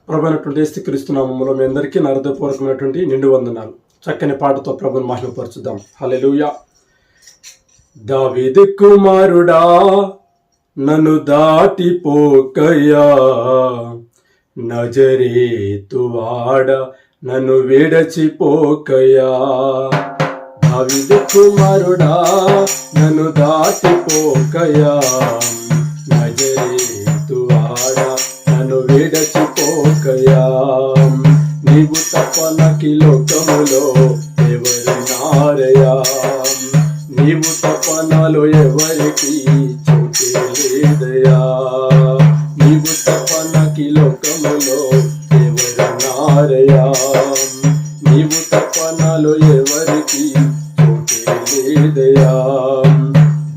ప్రభువైనటువంటి యేసుక్రీస్తు నామములో మీ అందరికీ నా హృదయపూర్వకమైనటువంటి నిండు వందనాలు. చక్కని పాటతో ప్రభుని మహిమపరచుదాం. హల్లెలూయా. దావీదు కుమారుడా నన్ను దాటిపోకయ్యా, నజరేతు వాడ నన్ను విడచిపోకయ్యా. దావీదు కుమారుడా నన్ను దాటిపోకయ్యా, నజరేతు వాడ నన్ను విడచిపోకయ్యా. నీవు తప్ప నాకి లోకములో ఎవరున్నారయ్యా, నీవు తప్ప నాలో ఎవరికి చోటే లేదయ్యా. నీవు తప్ప నాకి లోకములో ఎవరున్నారయ్యా, నీవు తప్ప నాలో ఎవరికి చోటే లేదయ్యా.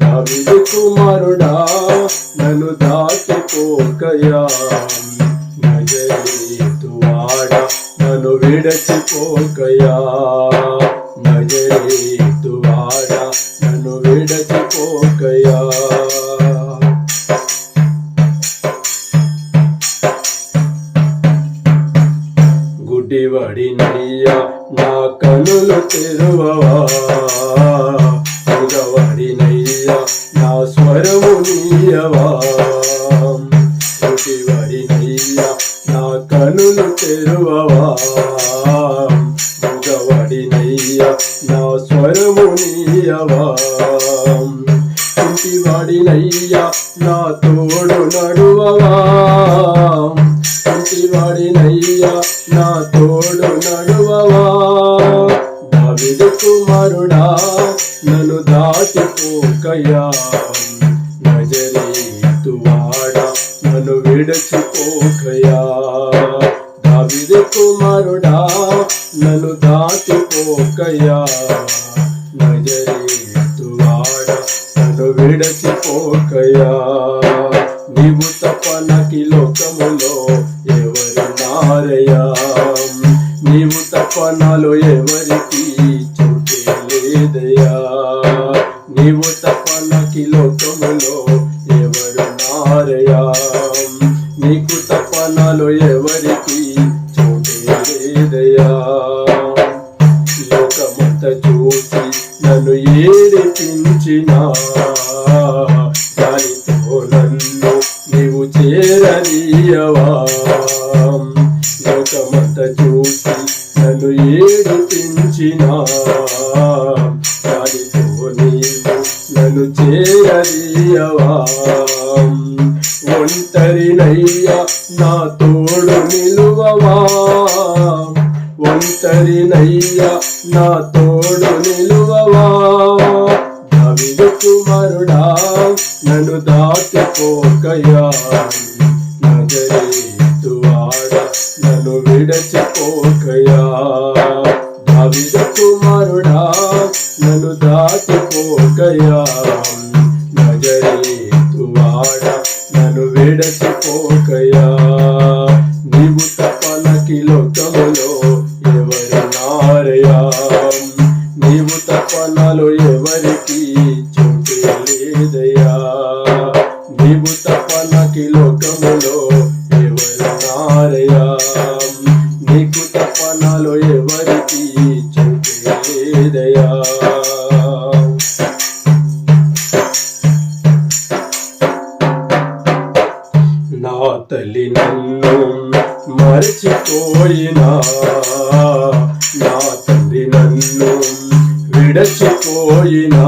దావీదు కుమారుడా నన్ను దాటిపోకయ్యా, నజరేతు వాడ నన్ను విడచిపోకయ్యా, నజరేతు వాడ నన్ను విడచిపోకయ్యా. గుడ్డివాడినయ్యా నా కనులు తెరువవా, మూగవాడినయ్యా నా స్వరము నీయవా. గుడ్డివాడినయ్యా నా కనులు తెరువవా, మూగవాడినయ్యా నా స్వరము నీయవా. ఇంటివాడినయ్యా నా తోడు నడువవా, ఇంటివాడినయ్యా నా తోడు నడువవా. దావీదు కుమారుడా నన్ను దాటిపోకయ్యా, నజరేతు వాడ నన్ను విడచిపోకయ్యా. దావీదు కుమారుడా నన్ను దాటిపోకయ్యా, నజరేతు వాడ నన్ను విడచిపోకయ్యా. నీవు తప్ప నాకి లోకములో ఎవరున్నారయ్యా, నీవు తప్ప నాలో ఎవరికి చోటే లేదయ్యా. నీవు తప్ప నాకి లోకములో ఎవరున్నారయ్యా, నీకు తప్ప నాలో ఎవరికి చోటే లేదయ్యా. లోకమంతా చూసి నన్ను ఏడిపించినా, దానితో నన్ను నీవు చేరనీయవా. లోకమంతా చూసి నన్ను ఏడిపించినా, దానితో నీవు నన్ను చేరనీయవా. ఒంటరినయ్యా నా తోడు నిలువవా, ఒంటరినయ్యా నా తోడు నిలువవా. దావీదు కుమారుడా నన్ను దాటిపోకయ్యా, నజరేతు వాడ నన్ను విడచిపోకయ్యా. దావీదు కుమారుడా నన్ను దాటిపోకయ్యా, నజరేతు వాడ నన్ను విడచిపోకయ్యా. నీవు తప్ప నాకి లోకములో ఎవరున్నారయ్యా, నీవు తప్ప నాలో ఎవరికి చోటే లేదయ్యా. నీవు తప్ప నాకి లోకములో ఎవరున్నారయ్యా, నీకు తప్ప నాలో ఎవరికి చోటే లేదయ్యా. నా తల్లి నన్ను మరచిపోయినా, నా తండ్రి నన్ను విడచిపోయినా.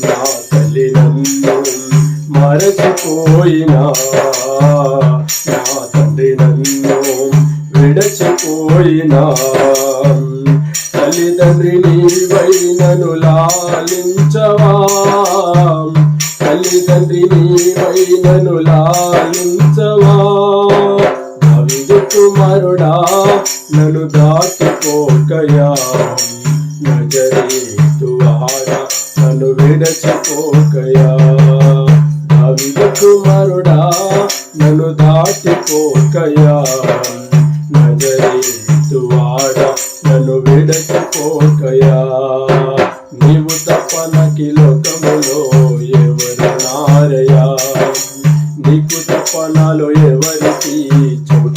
నా తల్లి నన్ను మరచిపోయినా, నా తండ్రి నన్ను విడచిపోయినా. తల్లిదండ్రి నీవై నన్ను లాలించవా, తల్లిదండ్రి నీవై నన్ను లాలించవా. దావీదు కుమారుడా నన్ను దాటిపోకయ్యా, నజరేతు వాడ నన్ను విడచిపోకయ్యా. దావీదు కుమారుడా నన్ను దాటిపోకయ్యా, నజరేతు వాడ నన్ను విడచిపోకయ్యా. నీవు తప్ప నాకి లోకములో ఎవరున్నారయ్యా, నీకు తప్ప నాలో ఎవరికి చోటు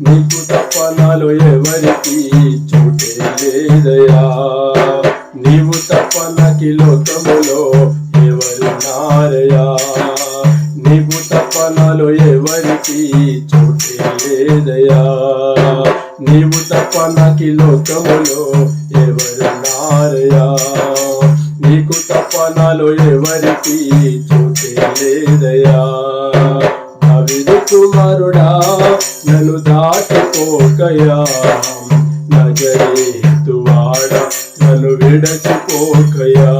నీకు తప్ప నాలో ఎవరికి చోటే లేదయా. నీవు తప్ప నాకి లోకములో ఎవరున్నారయా. నీవు తప్ప నాలో ఎవరికి చోటే లేదయా. నీవు తప్ప నాకి లోకములో ఎవరున్నారయా. నీకు తప్ప నాలో ఎవరికి చోటే లేదయా. దావీదు కుమారుడా నన్ను దాటిపోకయా. నజరేతువాడా నన్ను విడచిపోకయా.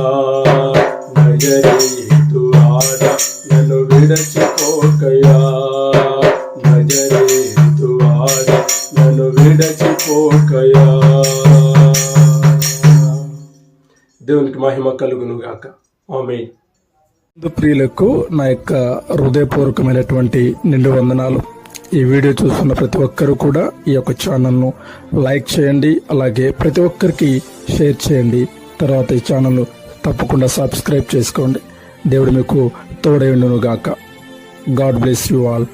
నజరేతువాడా నన్ను విడచిపోకయా. నజరేతువాడా నన్ను విడచిపోకయా. దేవునికి మహిమ కలుగును గాక. ఆమేన్. ప్రియులకు నా యొక్క హృదయపూర్వకమైనటువంటి నిండు వందనాలు. ఈ వీడియో చూస్తున్న ప్రతి ఒక్కరూ కూడా ఈ యొక్క ఛానల్ను లైక్ చేయండి, అలాగే ప్రతి ఒక్కరికి షేర్ చేయండి. తర్వాత ఈ ఛానల్ను తప్పకుండా సబ్స్క్రైబ్ చేసుకోండి. దేవుడు మీకు తోడై ఉండును గాక. God bless you all.